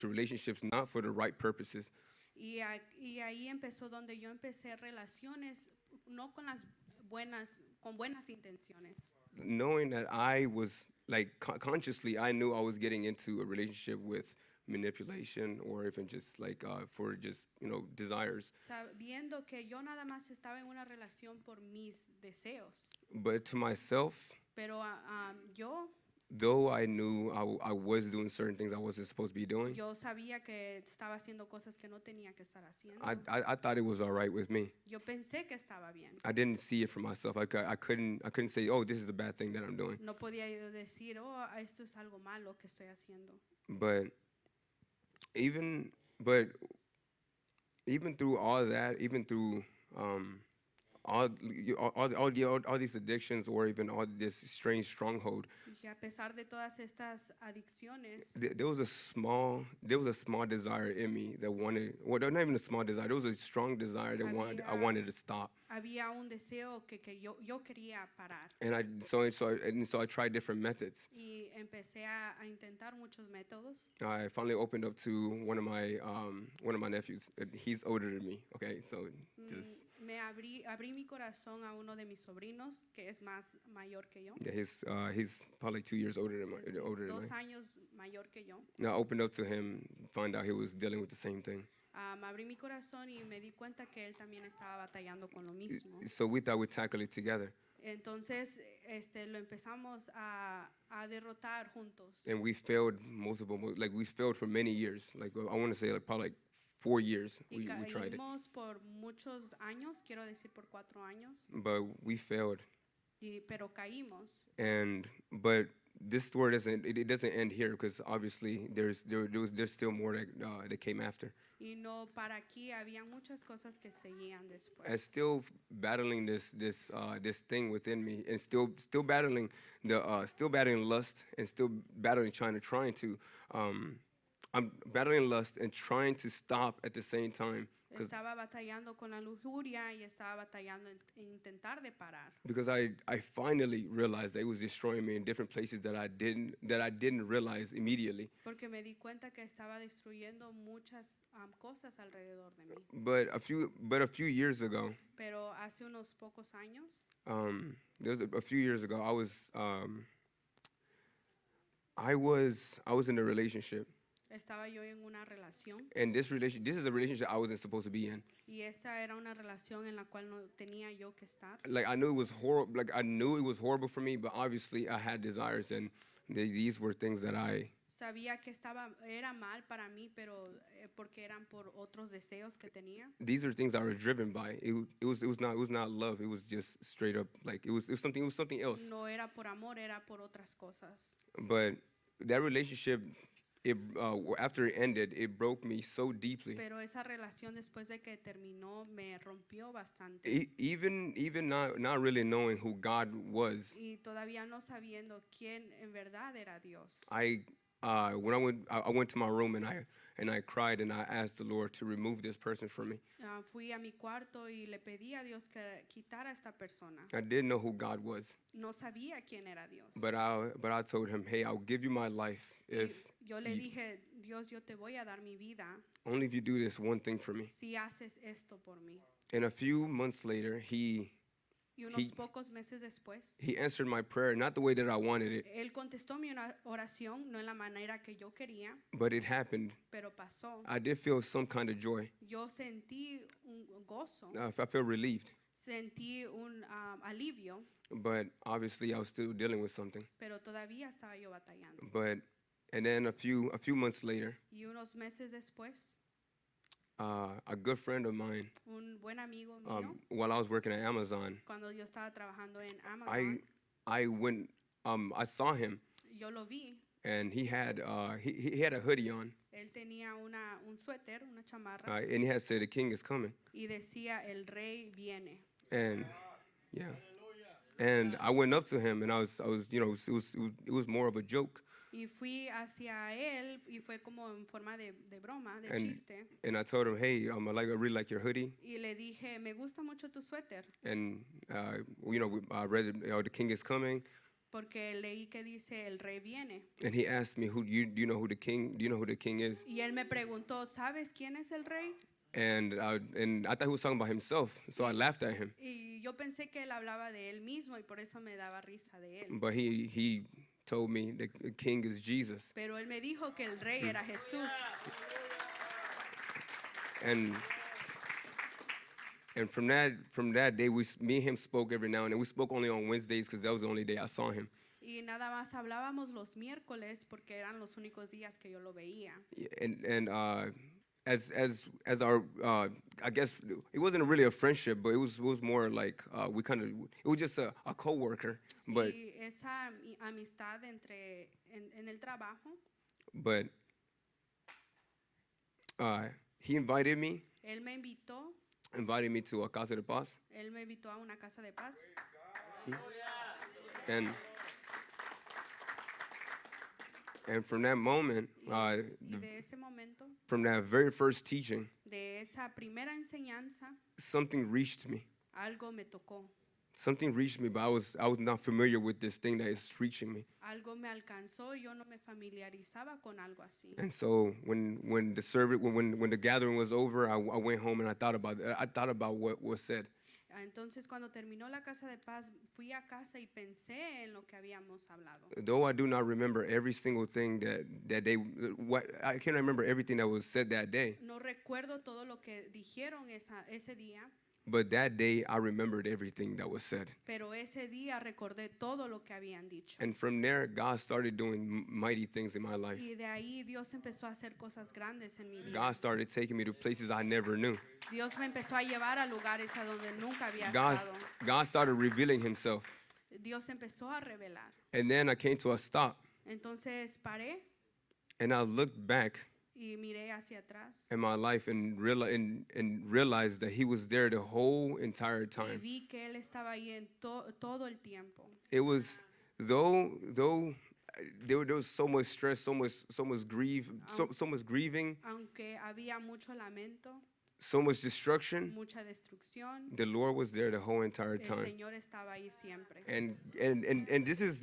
to relationships not for the right purposes. Y ahí empezó donde yo empecé relaciones no con las con buenas intenciones. Knowing that I was like consciously, I knew I was getting into a relationship with manipulation or even just like for just desires. Sabiendo que yo nada más estaba en una relación por mis deseos. But to myself, Pero yo though I knew I was doing certain things I wasn't supposed to be doing, Yo sabía que estaba haciendo cosas que no tenía que estar haciendo. I thought it was all right with me. Yo pensé que estaba bien. I didn't see it for myself. I couldn't say, oh, this is a bad thing that I'm doing. No podía yo decir, oh, esto es algo malo que estoy haciendo. But even but even through all that, even through all these addictions or even all this strange stronghold, Y a pesar de todas estas adicciones, there was a small desire in me that wanted, well, not even a small desire, there was a strong desire that I wanted to stop. había un deseo que yo quería parar. And so I tried different methods. Y empecé a intentar muchos métodos. I finally opened up to one of my nephews. He's older than me. Okay, so just Abrí mi corazón a uno de mis sobrinos que es más mayor que yo. yeah, he's probably 2 years older than me. Dos años mayor que yo. Now I opened up to him, find out he was dealing with the same thing. Abrí mi corazón y me di cuenta que él también estaba batallando con lo mismo. So we thought we'd tackle it together. Entonces, lo empezamos a derrotar juntos. And we failed we failed for many years. Like I want to say probably like 4 years we tried it. Por muchos años, quiero decir por 4 años. But we failed. Pero caímos. But this story doesn't end here because obviously there's still more that came after. Y no, para aquí había muchas cosas que seguían después. And still battling this thing within me, and still battling lust, and still trying to I'm battling lust and trying to stop at the same time. Estaba batallando con la lujuria y estaba batallando en intentar de parar. Because I finally realized that it was destroying me in different places that I didn't realize immediately. Porque me di cuenta que estaba destruyendo muchas cosas alrededor de mí. But a few years ago. Pero hace unos pocos años. There was a few years ago. I was in a relationship. Estaba yo en una relación. And this is a relationship I wasn't supposed to be in. Y esta era una relación en la cual no tenía yo que estar. Like I knew it was horrible. Like I knew it was horrible for me, but obviously I had desires, and these were things that I. Sabía que era mal para mí, pero porque eran por otros deseos que tenía. These are things I was driven by. It was not love. It was just straight up like it was something else. No era por amor, era por otras cosas. But that relationship. After it ended, it broke me so deeply. Pero esa relación después de que terminó me rompió bastante. Even not really knowing who God was. Y todavía no sabiendo quién en verdad era Dios. When I went to my room and I cried and I asked the Lord to remove this person from me. Fui a mi cuarto y le pedí a Dios que quitara a esta persona. I didn't know who God was. No sabía quién era Dios. But I told him, hey, I'll give you my life if. Yo le dije, Dios, yo te voy a dar mi vida. Only if you do this one thing for me. Si haces esto por mí. And a few months later, Y unos pocos meses después, he answered my prayer, not the way that I wanted it. Él contestó mi oración, no en la manera que yo quería. But it happened. Pero pasó. I did feel some kind of joy. Yo sentí un gozo. I felt relieved. Sentí un alivio. But obviously, I was still dealing with something. Pero todavía estaba yo batallando. And then a few months later. Y unos meses después. A good friend of mine, un buen amigo mío, while I was working at Amazon, cuando yo estaba trabajando en Amazon, I saw him. Yo lo vi. And he had a hoodie on. Él tenía un suéter, una chamarra. And he had said, "The king is coming." Y decía, el rey viene. And yeah. And I went up to him, and I was it was more of a joke. Y fui hacia él y fue como en forma de broma, de chiste. And I told him, hey, I really like your hoodie. Y le dije, me gusta mucho tu suéter. And I read, the king is coming. porque leí que dice el rey viene. And he asked me, do you know who the king? Do you know who the king is? Y él me preguntó, ¿sabes quién es el rey? And I thought he was talking about himself, so I laughed at him. Y yo pensé que él hablaba de él mismo y por eso me daba risa de él. But he told me the king is Jesus. Pero él me dijo que el rey era Jesús. And from that day, me and him spoke every now and then. We spoke only on Wednesdays because that was the only day I saw him. Y nada más hablábamos los miércoles porque eran los únicos días que yo lo veía. And as our I guess it wasn't really a friendship, but it was more like it was just a coworker. But Y esa amistad en el trabajo, but he invited me él me invitó to a casa de paz, Él me invitó a una casa de paz. and from that moment, Y de ese momento, from that very first teaching, de esa primera enseñanza, something reached me. algo me tocó. Something reached me, but I was not familiar with this thing that is reaching me. Algo me alcanzó y yo no me familiarizaba con algo así. And so when the gathering was over, I went home and I thought about what was said. Entonces cuando terminó la casa de paz, fui a casa y pensé en lo que habíamos hablado. Though I do not remember every single thing I can't remember everything that was said that day. No recuerdo todo lo que dijeron ese día, But that day, I remembered everything that was said. pero ese día recordé todo lo que habían dicho. And from there, God started doing mighty things in my life. Y de ahí Dios empezó a hacer cosas grandes en mi vida. God started taking me to places I never knew. Dios me empezó a llevar a lugares a donde nunca había God estado. started revealing himself. Dios empezó a revelar. And then I came to a stop, Entonces paré and I looked back y miré hacia atrás. in my life and realized that he was there the whole entire Y time. vi que Él estaba ahí en todo el tiempo. It was, though there was so much stress, so much grieving, Aunque había mucho lamento, so much destruction, mucha destrucción, the Lord was there the whole entire el time. Señor estaba ahí siempre. And this is